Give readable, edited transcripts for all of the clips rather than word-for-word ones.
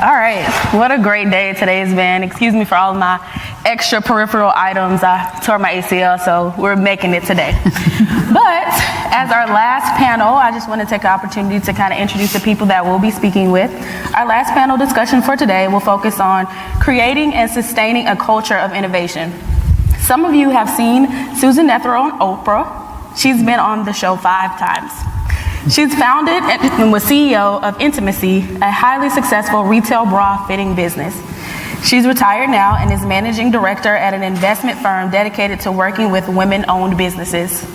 All right, what a great day today has been. Excuse me for all of my extra peripheral items. I tore my ACL, so we're making it today. But as our last panel, I just want to take the opportunity to kind of introduce the people that we'll be speaking with. Our last panel discussion for today will focus on creating and sustaining a culture of innovation. Some of you have seen Susan Nethero on Oprah. She's been on the show 5 times. She's founded and was CEO of Intimacy, a highly successful retail bra fitting business. She's retired now and is managing director at an investment firm dedicated to working with women-owned businesses.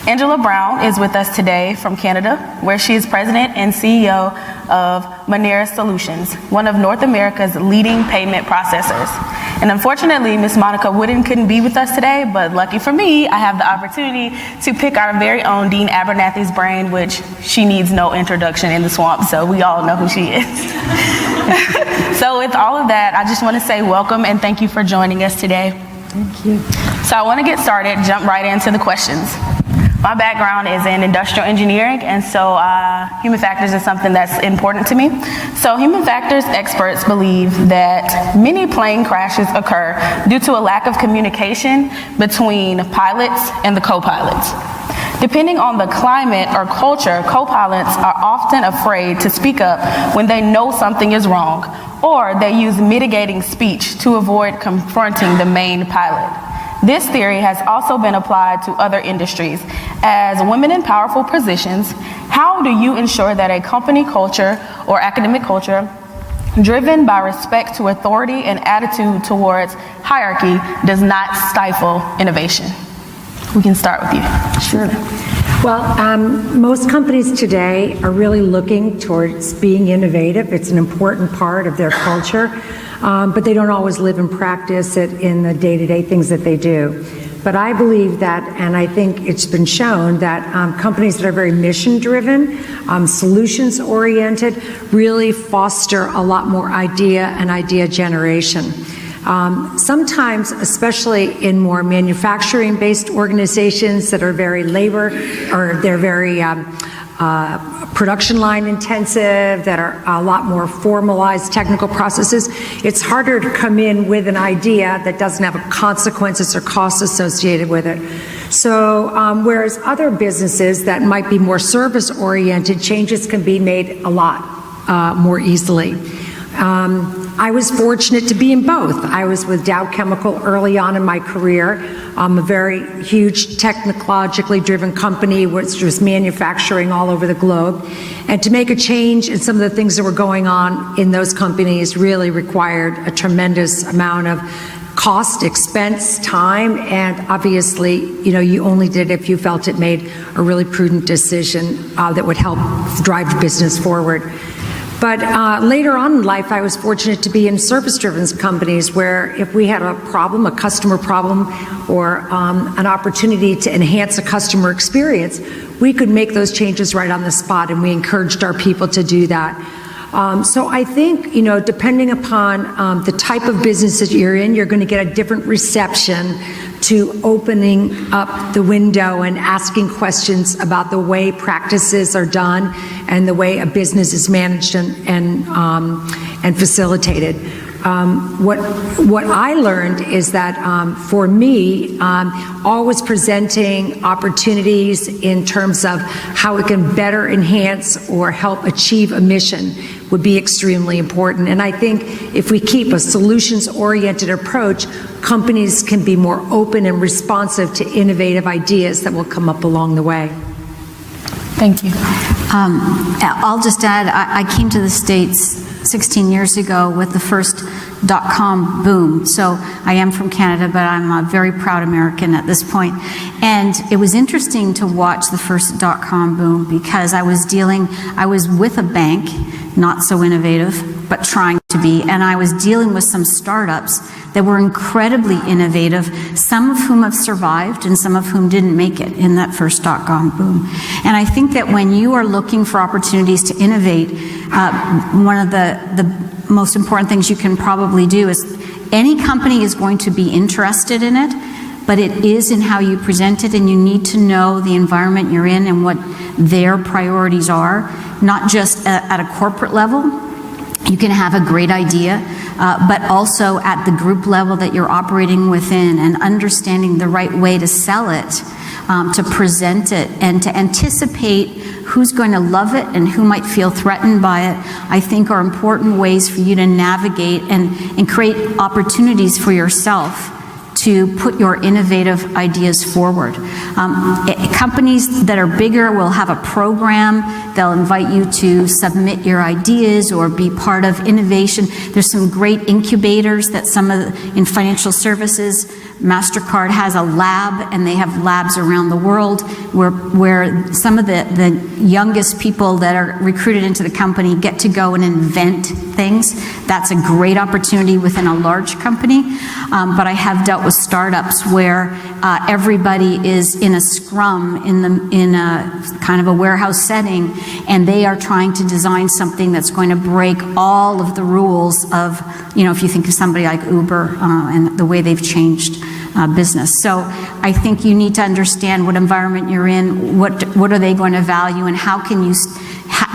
Angela Brown is with us today from Canada, where she is president and CEO of Moneris Solutions, one of North America's leading payment processors. And unfortunately, Miss Monica Wooden couldn't be with us today, but lucky for me, I have the opportunity to pick our very own Dean Abernathy's brain, which she needs no introduction in the swamp, so we all know who she is. So with all of that, I just want to say welcome and thank you for joining us today. Thank you. So I want to get started, jump right into the questions. My background is in industrial engineering, and so human factors is something that's important to me. So human factors experts believe that many plane crashes occur due to a lack of communication between pilots and the co-pilots. Depending on the climate or culture, co-pilots are often afraid to speak up when they know something is wrong, or they use mitigating speech to avoid confronting the main pilot. This theory has also been applied to other industries. As women in powerful positions, how do you ensure that a company culture or academic culture driven by respect to authority and attitude towards hierarchy does not stifle innovation? We can start with you. Sure. Well, most companies today are really looking towards being innovative. It's an important part of their culture, but they don't always live and practice it in the day-to-day things that they do. But I believe that, and I think it's been shown, that companies that are very mission-driven, solutions-oriented, really foster a lot more idea and idea generation. Sometimes, especially in more manufacturing-based organizations that are very labor, or they're very production line intensive, that are a lot more formalized technical processes, it's harder to come in with an idea that doesn't have consequences or costs associated with it. So whereas other businesses that might be more service-oriented, changes can be made a lot more easily. I was fortunate to be in both. I was with Dow Chemical early on in my career, a very huge technologically driven company which was manufacturing all over the globe. And to make a change in some of the things that were going on in those companies really required a tremendous amount of cost, expense, time, and obviously, you only did it if you felt it made a really prudent decision that would help drive the business forward. But later on in life, I was fortunate to be in service-driven companies where if we had a problem, a customer problem, or an opportunity to enhance a customer experience, we could make those changes right on the spot, and we encouraged our people to do that. So I think, depending upon the type of business that you're in, you're going to get a different reception to opening up the window and asking questions about the way practices are done and the way a business is managed and facilitated. What I learned is that for me, always presenting opportunities in terms of how it can better enhance or help achieve a mission would be extremely important. And I think if we keep a solutions-oriented approach, companies can be more open and responsive to innovative ideas that will come up along the way. Thank you. I'll just add, I came to the States 16 years ago with the first .com boom. So I am from Canada, but I'm a very proud American at this point. And it was interesting to watch the first .com boom because I was with a bank, not so innovative, but trying to be, and I was dealing with some startups that were incredibly innovative, some of whom have survived and some of whom didn't make it in that first .com boom. And I think that when you are looking for opportunities to innovate, one of the most important things you can probably do is any company is going to be interested in it, but it is in how you present it, and you need to know the environment you're in and what their priorities are, not just at a corporate level. You can have a great idea, but also at the group level that you're operating within and understanding the right way to sell it, to present it, and to anticipate who's going to love it and who might feel threatened by it, I think are important ways for you to navigate and create opportunities for yourself to put your innovative ideas forward. Companies that are bigger will have a program. They'll invite you to submit your ideas or be part of innovation. There's some great incubators that in financial services. MasterCard has a lab, and they have labs around the world where some of the youngest people that are recruited into the company get to go and invent things. That's a great opportunity within a large company. But I have dealt with startups where everybody is in a scrum in a kind of a warehouse setting, and they are trying to design something that's going to break all of the rules of, if you think of somebody like Uber and the way they've changed business. So I think you need to understand what environment you're in, what are they going to value, and how can you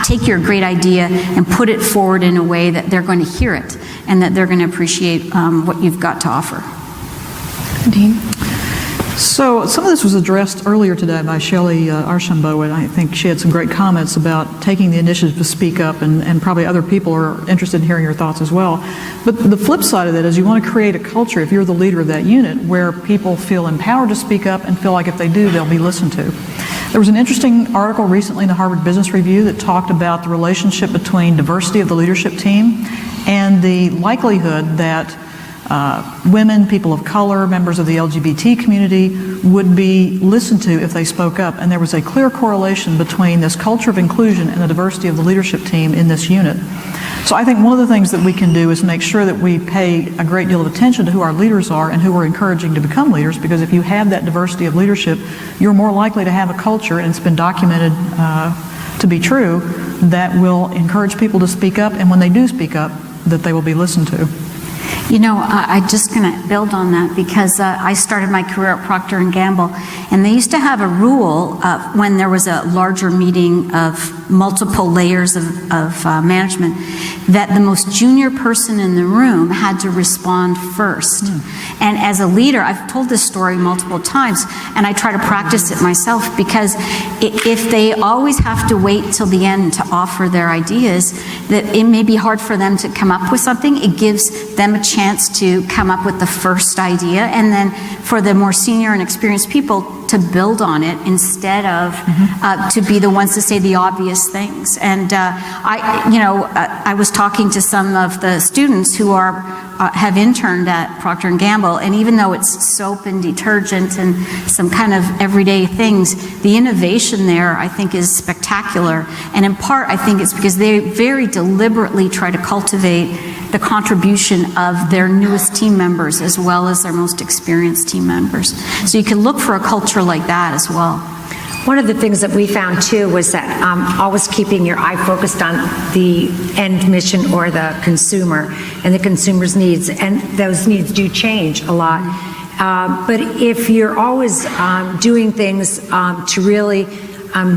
take your great idea and put it forward in a way that they're going to hear it and that they're going to appreciate what you've got to offer. Dean? So some of this was addressed earlier today by Shelley Archambault, and I think she had some great comments about taking the initiative to speak up, and probably other people are interested in hearing your thoughts as well. But the flip side of that is you want to create a culture, if you're the leader of that unit, where people feel empowered to speak up and feel like if they do, they'll be listened to. There was an interesting article recently in the Harvard Business Review that talked about the relationship between diversity of the leadership team and the likelihood that women, people of color, members of the LGBT community would be listened to if they spoke up. And there was a clear correlation between this culture of inclusion and the diversity of the leadership team in this unit. So I think one of the things that we can do is make sure that we pay a great deal of attention to who our leaders are and who we're encouraging to become leaders, because if you have that diversity of leadership, you're more likely to have a culture, and it's been documented to be true, that will encourage people to speak up, and when they do speak up, that they will be listened to. I'm just going to build on that because I started my career at Procter & Gamble, and they used to have a rule when there was a larger meeting of multiple layers of management that the most junior person in the room had to respond first. And as a leader, I've told this story multiple times, and I try to practice it myself, because if they always have to wait till the end to offer their ideas, that it may be hard for them to come up with something. It gives them a chance to come up with the first idea, and then for the more senior and experienced people to build on it instead of to be the ones to say the obvious things. And I was talking to some of the students who have interned at Procter & Gamble, and even though it's soap and detergent and some kind of everyday things, the innovation there, I think, is spectacular. And in part, I think it's because they very deliberately try to cultivate the contribution of their newest team members as well as their most experienced team members. So you can look for a culture like that as well. One of the things that we found too was that always keeping your eye focused on the end mission or the consumer and the consumer's needs, and those needs do change a lot. But if you're always doing things to really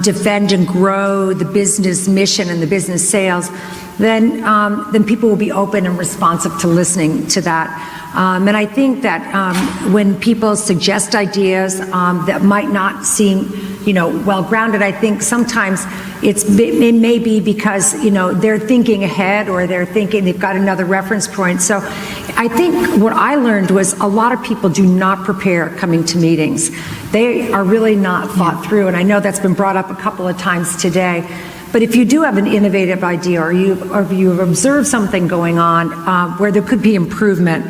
defend and grow the business mission and the business sales, then people will be open and responsive to listening to that. And I think that when people suggest ideas that might not seem, well-grounded, I think sometimes it may be because, they're thinking ahead, or they're thinking they've got another reference point. So I think what I learned was a lot of people do not prepare coming to meetings. They are really not thought through, and I know that's been brought up a couple of times today. But if you do have an innovative idea, or you've observed something going on where there could be improvement,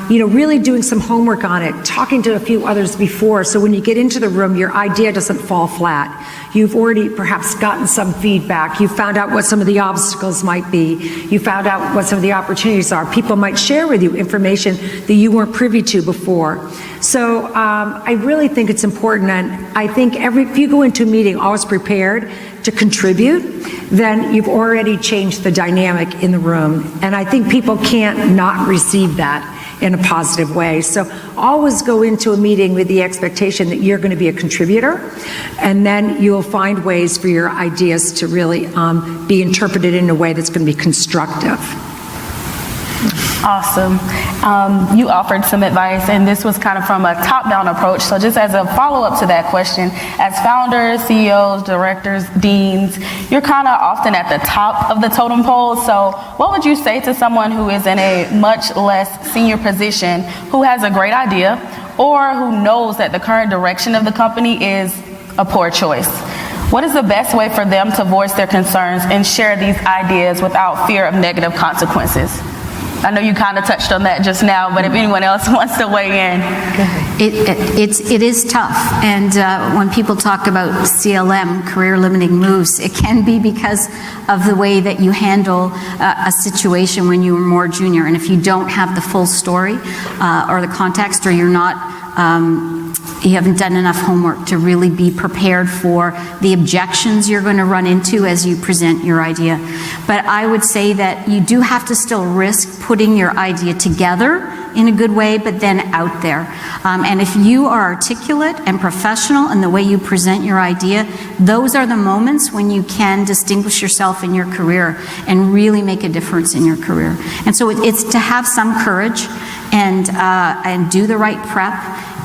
really doing some homework on it, talking to a few others before, so when you get into the room, your idea doesn't fall flat. You've already perhaps gotten some feedback. You found out what some of the obstacles might be. You found out what some of the opportunities are. People might share with you information that you weren't privy to before. So I really think it's important, and I think if you go into a meeting always prepared to contribute, then you've already changed the dynamic in the room. And I think people can't not receive that in a positive way. So always go into a meeting with the expectation that you're going to be a contributor, and then you'll find ways for your ideas to really be interpreted in a way that's going to be constructive. Awesome. You offered some advice, and this was kind of from a top-down approach. So just as a follow-up to that question, as founders, CEOs, directors, deans, you're kind of often at the top of the totem pole. So what would you say to someone who is in a much less senior position, who has a great idea, or who knows that the current direction of the company is a poor choice? What is the best way for them to voice their concerns and share these ideas without fear of negative consequences? I know you kind of touched on that just now, but if anyone else wants to weigh in. It is tough, and when people talk about CLM, career limiting moves, it can be because of the way that you handle a situation when you were more junior, and if you don't have the full story or the context, or you're not you haven't done enough homework to really be prepared for the objections you're going to run into as you present your idea. But I would say that you do have to still risk putting your idea together in a good way, but then out there. And if you are articulate and professional in the way you present your idea, those are the moments when you can distinguish yourself in your career and really make a difference in your career. And so it's to have some courage and do the right prep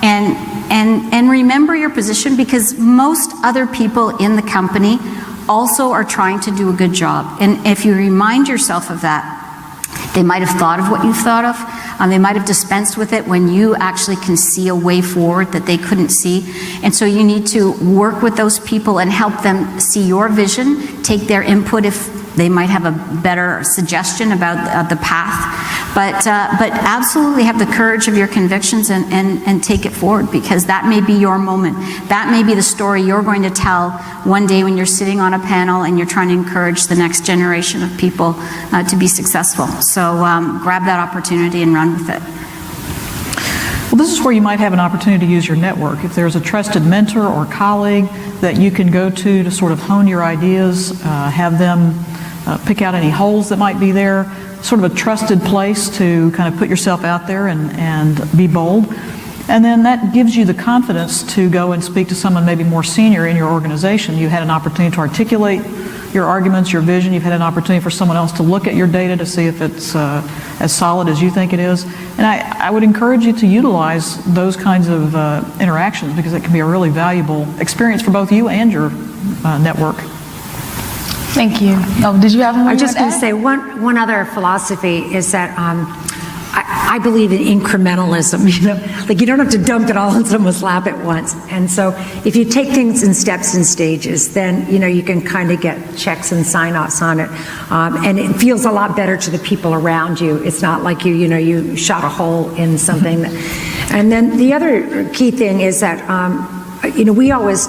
and remember your position, because most other people in the company also are trying to do a good job. And if you remind yourself of that, they might have thought of what you've thought of. They might have dispensed with it when you actually can see a way forward that they couldn't see. And so you need to work with those people and help them see your vision, take their input if they might have a better suggestion about the path. But absolutely have the courage of your convictions and take it forward, because that may be your moment. That may be the story you're going to tell one day when you're sitting on a panel and you're trying to encourage the next generation of people to be successful. So grab that opportunity and run with it. Well, this is where you might have an opportunity to use your network. If there's a trusted mentor or colleague that you can go to sort of hone your ideas, have them pick out any holes that might be there, sort of a trusted place to kind of put yourself out there and be bold. And then that gives you the confidence to go and speak to someone maybe more senior in your organization. You had an opportunity to articulate your arguments, your vision. You've had an opportunity for someone else to look at your data to see if it's as solid as you think it is. And I would encourage you to utilize those kinds of interactions, because it can be a really valuable experience for both you and your network. Thank you. Oh, did you have one? I was just going to say one other philosophy is that I believe in incrementalism. Like you don't have to dump it all in someone's lap at once. And so if you take things in steps and stages, then you can kind of get checks and sign-offs on it, and it feels a lot better to the people around you. It's not like you shot a hole in something. And then the other key thing is that we always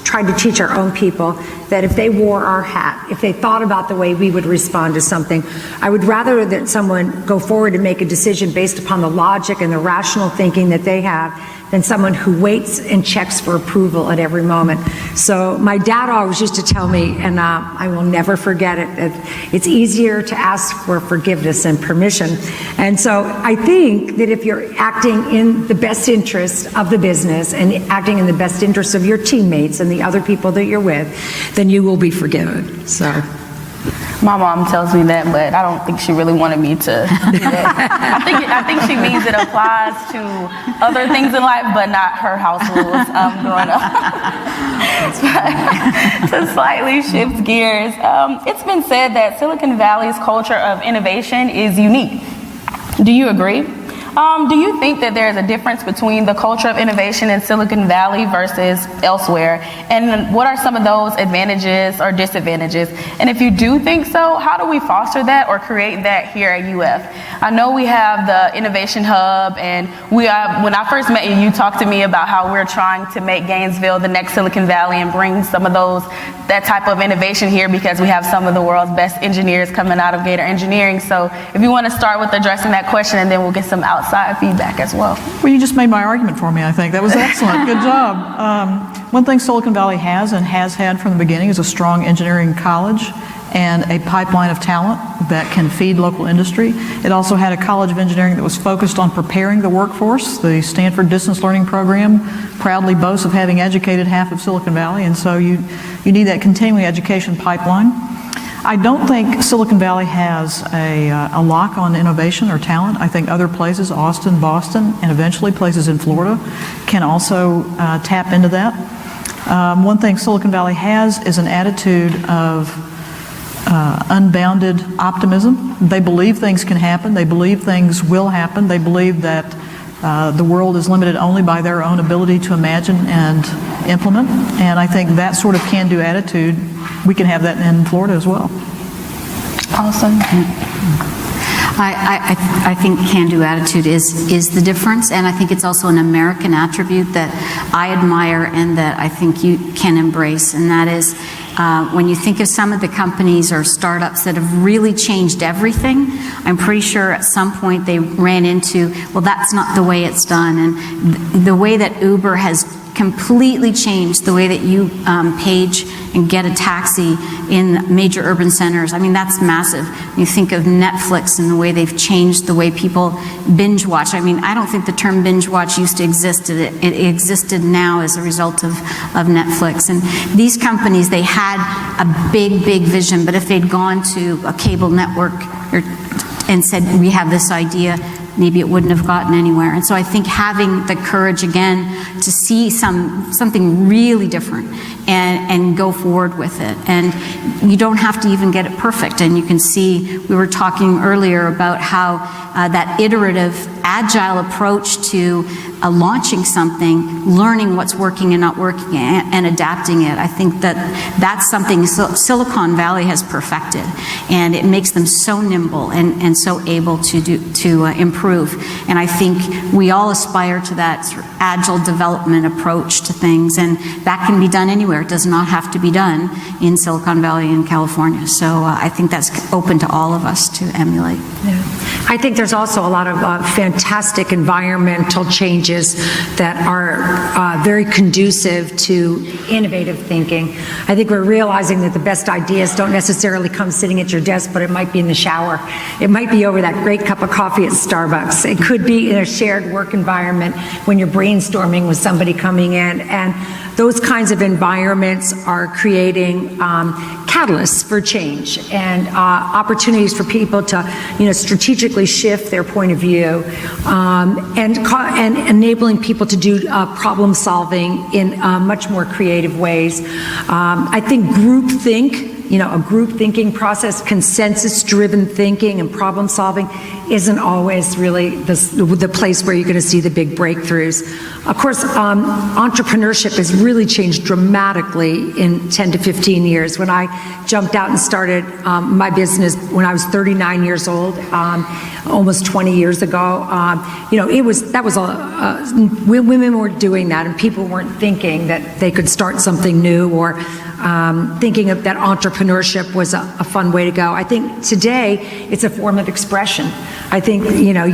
try to teach our own people that if they wore our hat, if they thought about the way we would respond to something, I would rather that someone go forward and make a decision based upon the logic and the rational thinking that they have than someone who waits and checks for approval at every moment. So my dad always used to tell me, and I will never forget it, that it's easier to ask for forgiveness and permission. And so I think that if you're acting in the best interest of the business and acting in the best interest of your teammates and the other people that you're with, then you will be forgiven. So. My mom tells me that, but I don't think she really wanted me to do that. I think she means it applies to other things in life, but not her house rules growing up. To slightly shift gears, it's been said that Silicon Valley's culture of innovation is unique. Do you agree? Do you think that there is a difference between the culture of innovation in Silicon Valley versus elsewhere? And what are some of those advantages or disadvantages? And if you do think so, how do we foster that or create that here at UF? I know we have the Innovation Hub, and when I first met you, you talked to me about how we're trying to make Gainesville the next Silicon Valley and bring some of that type of innovation here, because we have some of the world's best engineers coming out of Gator Engineering. So if you want to start with addressing that question, and then we'll get some outside feedback as well. Well, you just made my argument for me, I think. That was excellent. Good job. One thing Silicon Valley has and has had from the beginning is a strong engineering college and a pipeline of talent that can feed local industry. It also had a College of Engineering that was focused on preparing the workforce. The Stanford Distance Learning Program proudly boasts of having educated half of Silicon Valley, and so you need that continuing education pipeline. I don't think Silicon Valley has a lock on innovation or talent. I think other places, Austin, Boston, and eventually places in Florida, can also tap into that. One thing Silicon Valley has is an attitude of unbounded optimism. They believe things can happen. They believe things will happen. They believe that the world is limited only by their own ability to imagine and implement. And I think that sort of can-do attitude, we can have that in Florida as well. Awesome. I think can-do attitude is the difference, and I think it's also an American attribute that I admire and that I think you can embrace, and that is when you think of some of the companies or startups that have really changed everything, I'm pretty sure at some point they ran into, well, that's not the way it's done, and the way that Uber has completely changed the way that you page and get a taxi in major urban centers. I mean, that's massive. You think of Netflix and the way they've changed the way people binge watch. I mean, I don't think the term binge watch used to exist. It existed now as a result of Netflix. And these companies, they had a big, big vision, but if they'd gone to a cable network and said, we have this idea, maybe it wouldn't have gotten anywhere. And so I think having the courage again to see something really different and go forward with it. And you don't have to even get it perfect. And you can see, we were talking earlier about how that iterative, agile approach to launching something, learning what's working and not working, and adapting it. I think that's something Silicon Valley has perfected, and it makes them so nimble and so able to improve. And I think we all aspire to that sort of agile development approach to things, and that can be done anywhere. It does not have to be done in Silicon Valley in California. So I think that's open to all of us to emulate. Yeah. I think there's also a lot of fantastic environmental changes that are very conducive to innovative thinking. I think we're realizing that the best ideas don't necessarily come sitting at your desk, but it might be in the shower. It might be over that great cup of coffee at Starbucks. It could be in a shared work environment when you're brainstorming with somebody coming in. And those kinds of environments are creating catalysts for change and opportunities for people to, strategically shift their point of view, and enabling people to do problem solving in much more creative ways. I think groupthink, a group thinking process, consensus-driven thinking and problem solving isn't always really the place where you're going to see the big breakthroughs. Of course, entrepreneurship has really changed dramatically in 10 to 15 years. When I jumped out and started my business when I was 39 years old, almost 20 years ago, women weren't doing that, and people weren't thinking that they could start something new or thinking of that entrepreneurship was a fun way to go. I think today it's a form of expression. I think,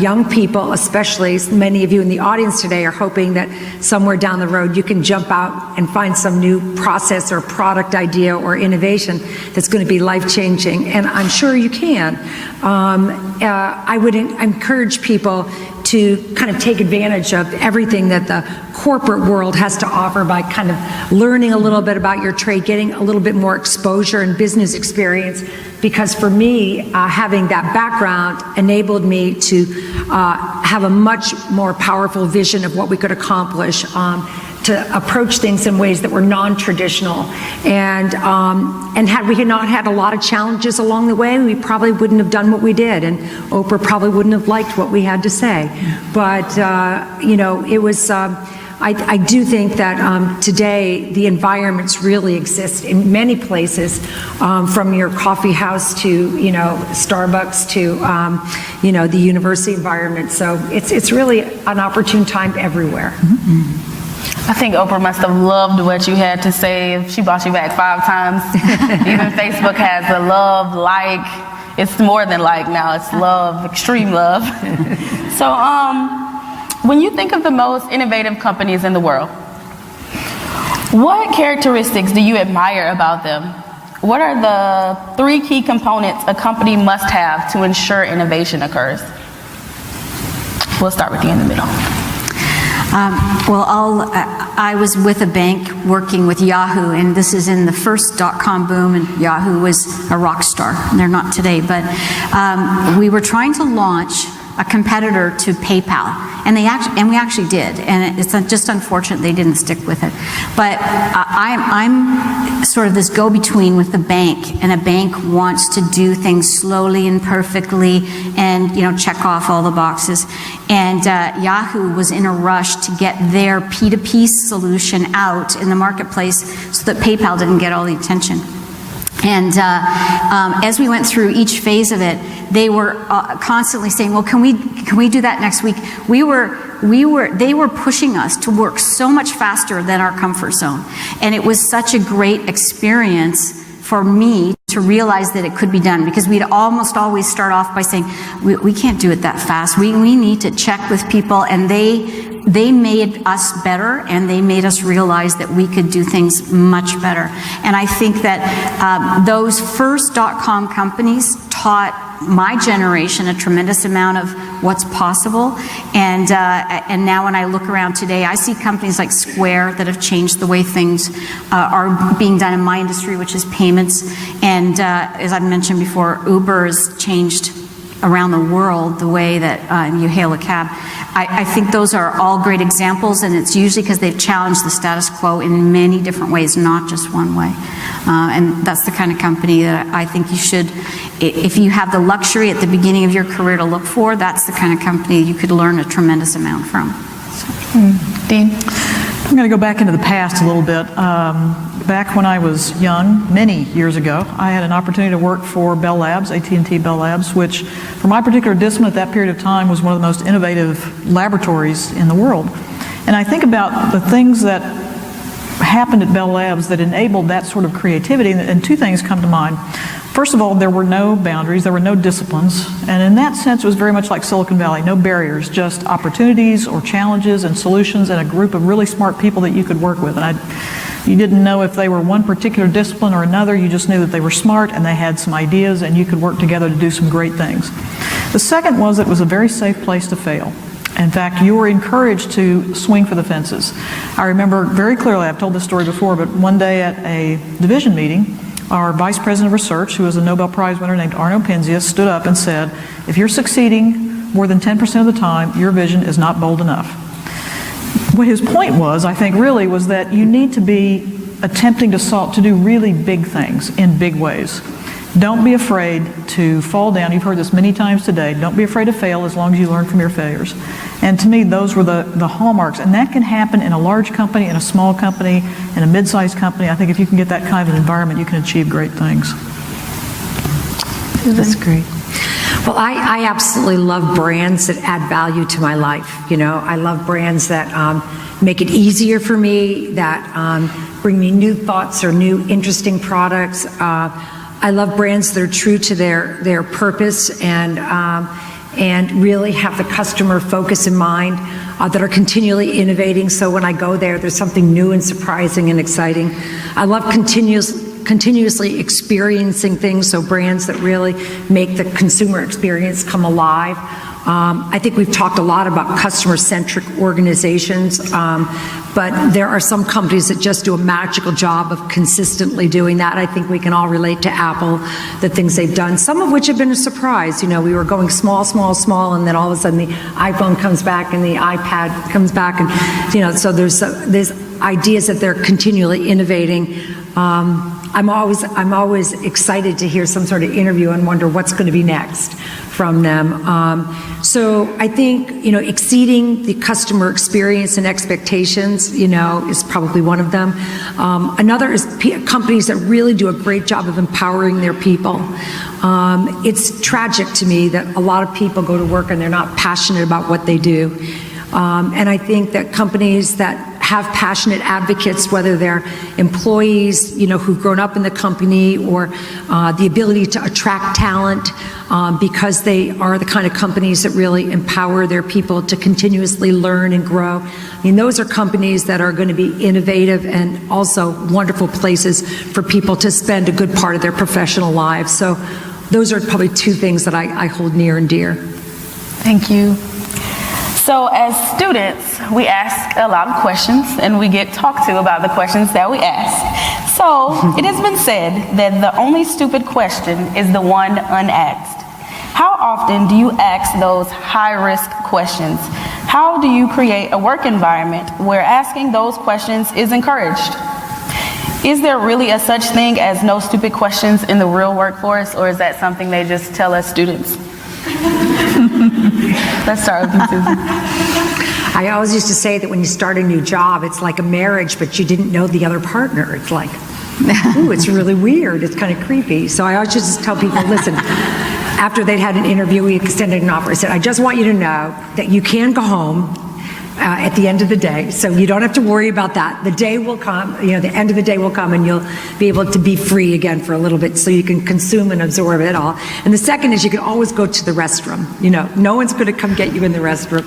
young people, especially many of you in the audience today, are hoping that somewhere down the road you can jump out and find some new process or product idea or innovation that's going to be life-changing, and I'm sure you can. I would encourage people to kind of take advantage of everything that the corporate world has to offer by kind of learning a little bit about your trade, getting a little bit more exposure and business experience. Because for me, having that background enabled me to have a much more powerful vision of what we could accomplish, to approach things in ways that were non-traditional. And had we not had a lot of challenges along the way, we probably wouldn't have done what we did, and Oprah probably wouldn't have liked what we had to say. But, it was, I do think that today the environments really exist in many places, from your coffee house to, Starbucks to, the university environment. So it's really an opportune time everywhere. Mm-hmm. I think Oprah must have loved what you had to say. She brought you back 5 times. Even Facebook has a love, like. It's more than like now. It's love, extreme love. So, when you think of the most innovative companies in the world, What characteristics do you admire about them? What are the 3 key components a company must have to ensure innovation occurs? We'll start with you in the middle. I was with a bank working with Yahoo, and this is in the first .com boom, and Yahoo was a rock star. They're not today, but we were trying to launch a competitor to PayPal, and we actually did, and it's just unfortunate they didn't stick with it. But I'm sort of this go-between with the bank, and a bank wants to do things slowly and perfectly, and check off all the boxes. And Yahoo was in a rush to get their P2P solution out in the marketplace so that PayPal didn't get all the attention. And as we went through each phase of it, they were constantly saying, "Well, can we do that next week?" They were pushing us to work so much faster than our comfort zone, and it was such a great experience for me to realize that it could be done, because we'd almost always start off by saying, "We can't do it that fast. We need to check with people," and they made us better, and they made us realize that we could do things much better. And I think that those first .com companies taught my generation a tremendous amount of what's possible. And now when I look around today, I see companies like Square that have changed the way things are being done in my industry, which is payments. And as I've mentioned before, Uber has changed around the world the way that you hail a cab. I think those are all great examples, and it's usually because they've challenged the status quo in many different ways, not just one way. And that's the kind of company that I think you should, if you have the luxury at the beginning of your career to look for, that's the kind of company you could learn a tremendous amount from. Dean? I'm going to go back into the past a little bit. Back when I was young, many years ago, I had an opportunity to work for Bell Labs, AT&T Bell Labs, which for my particular discipline at that period of time was one of the most innovative laboratories in the world. And I think about the things that happened at Bell Labs that enabled that sort of creativity, and 2 things come to mind. First of all, there were no boundaries, there were no disciplines, and in that sense it was very much like Silicon Valley, no barriers, just opportunities or challenges and solutions and a group of really smart people that you could work with. And you didn't know if they were one particular discipline or another, you just knew that they were smart and they had some ideas and you could work together to do some great things. The second was it was a very safe place to fail. In fact, you were encouraged to swing for the fences. I remember very clearly, I've told this story before, but one day at a division meeting, our vice president of research, who was a Nobel Prize winner named Arno Penzias, stood up and said, "If you're succeeding more than 10% of the time, your vision is not bold enough." What his point was, I think, really was that you need to be attempting to do really big things in big ways. Don't be afraid to fall down. You've heard this many times today. Don't be afraid to fail as long as you learn from your failures. And to me, those were the hallmarks. And that can happen in a large company, in a small company, in a mid-sized company. I think if you can get that kind of an environment, you can achieve great things. That's great. Well, I absolutely love brands that add value to my life. I love brands that make it easier for me, that bring me new thoughts or new interesting products. I love brands that are true to their purpose and really have the customer focus in mind, that are continually innovating. So when I go there, there's something new and surprising and exciting. I love continuously experiencing things, so brands that really make the consumer experience come alive. I think we've talked a lot about customer-centric organizations, but there are some companies that just do a magical job of consistently doing that. I think we can all relate to Apple, the things they've done, some of which have been a surprise. We were going small, and then all of a sudden the iPhone comes back and the iPad comes back, and so there's ideas that they're continually innovating. I'm always excited to hear some sort of interview and wonder what's going to be next from them. So I think, exceeding the customer experience and expectations, is probably one of them. Another is companies that really do a great job of empowering their people. It's tragic to me that a lot of people go to work and they're not passionate about what they do. And I think that companies that have passionate advocates, whether they're employees, who've grown up in the company, or the ability to attract talent because they are the kind of companies that really empower their people to continuously learn and grow. I mean, those are companies that are going to be innovative and also wonderful places for people to spend a good part of their professional lives. So those are probably two things that I hold near and dear. Thank you. So as students, we ask a lot of questions and we get talked to about the questions that we ask. So it has been said that the only stupid question is the one unasked. How often do you ask those high-risk questions? How do you create a work environment where asking those questions is encouraged? Is there really a such thing as no stupid questions in the real workforce, or is that something they just tell us students? Let's start with you, Susan. I always used to say that when you start a new job, it's like a marriage, but you didn't know the other partner. It's like, ooh, it's really weird. It's kind of creepy. So I always just tell people, listen, after they'd had an interview, we extended an offer. I said, I just want you to know that you can go home at the end of the day, so you don't have to worry about that. The day will come, the end of the day will come, and you'll be able to be free again for a little bit so you can consume and absorb it all. And the second is you can always go to the restroom. No one's going to come get you in the restroom.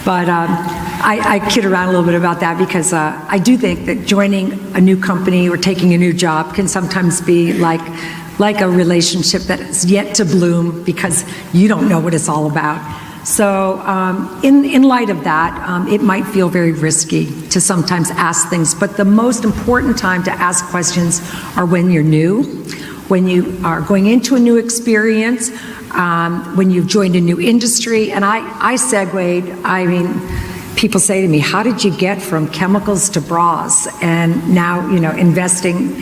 But I kid around a little bit about that because I do think that joining a new company or taking a new job can sometimes be like a relationship that is yet to bloom because you don't know what it's all about. So in light of that, it might feel very risky to sometimes ask things, but the most important time to ask questions are when you're new, when you are going into a new experience, when you've joined a new industry. And I segued, people say to me, how did you get from chemicals to bras and now, investing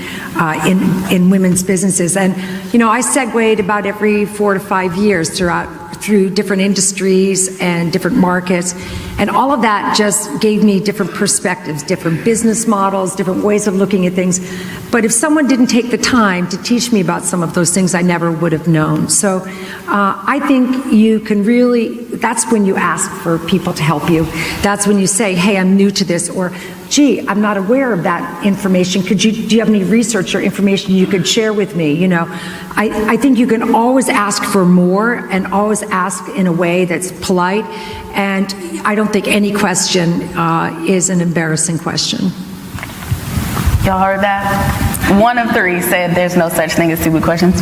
in women's businesses? And, I segued about every 4 to 5 years through different industries and different markets. And all of that just gave me different perspectives, different business models, different ways of looking at things. But if someone didn't take the time to teach me about some of those things, I never would have known. So I think you can really, that's when you ask for people to help you. That's when you say, hey, I'm new to this, or gee, I'm not aware of that information. Do you have any research or information you could share with me? I think you can always ask for more and always ask in a way that's polite. And I don't think any question is an embarrassing question. Y'all heard that? 1 of 3 said there's no such thing as stupid questions.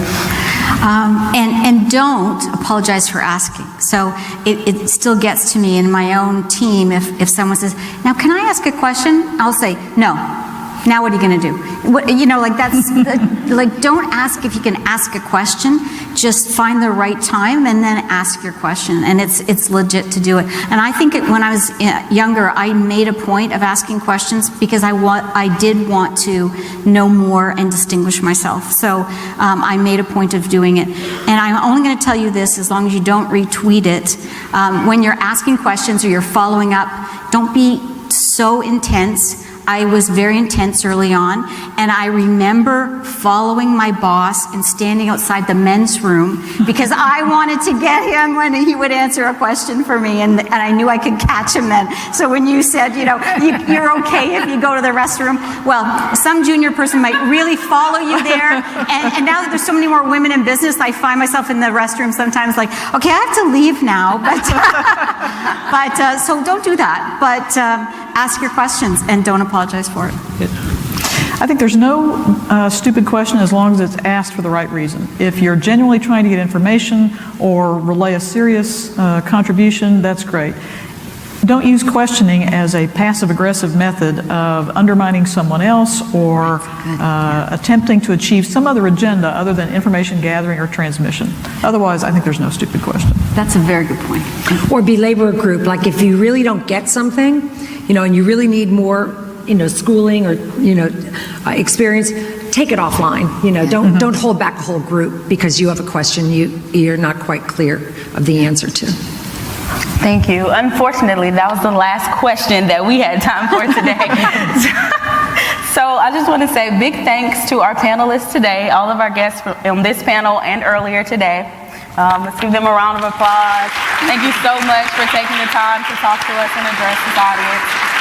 And don't apologize for asking. So it still gets to me in my own team if someone says, now can I ask a question? I'll say, no. Now what are you going to do? Don't ask if you can ask a question. Just find the right time and then ask your question. And it's legit to do it. And I think when I was younger, I made a point of asking questions because I did want to know more and distinguish myself. So I made a point of doing it. And I'm only going to tell you this as long as you don't retweet it. When you're asking questions or you're following up, don't be so intense. I was very intense early on, and I remember following my boss and standing outside the men's room because I wanted to get him when he would answer a question for me, and I knew I could catch him then. So when you said, you're okay if you go to the restroom, well, some junior person might really follow you there, and now that there's so many more women in business, I find myself in the restroom sometimes like, okay, I have to leave now, but so don't do that, but ask your questions and don't apologize for it. I think there's no stupid question as long as it's asked for the right reason. If you're genuinely trying to get information or relay a serious contribution, that's great. Don't use questioning as a passive-aggressive method of undermining someone else or attempting to achieve some other agenda other than information gathering or transmission. Otherwise, I think there's no stupid question. That's a very good point. Or belabor a group. Like if you really don't get something, and you really need more, schooling or, experience, take it offline. Don't hold back a whole group because you have a question you're not quite clear of the answer to. Thank you. Unfortunately, that was the last question that we had time for today. So I just want to say big thanks to our panelists today, all of our guests on this panel and earlier today. Let's give them a round of applause. Thank you so much for taking the time to talk to us and address this audience.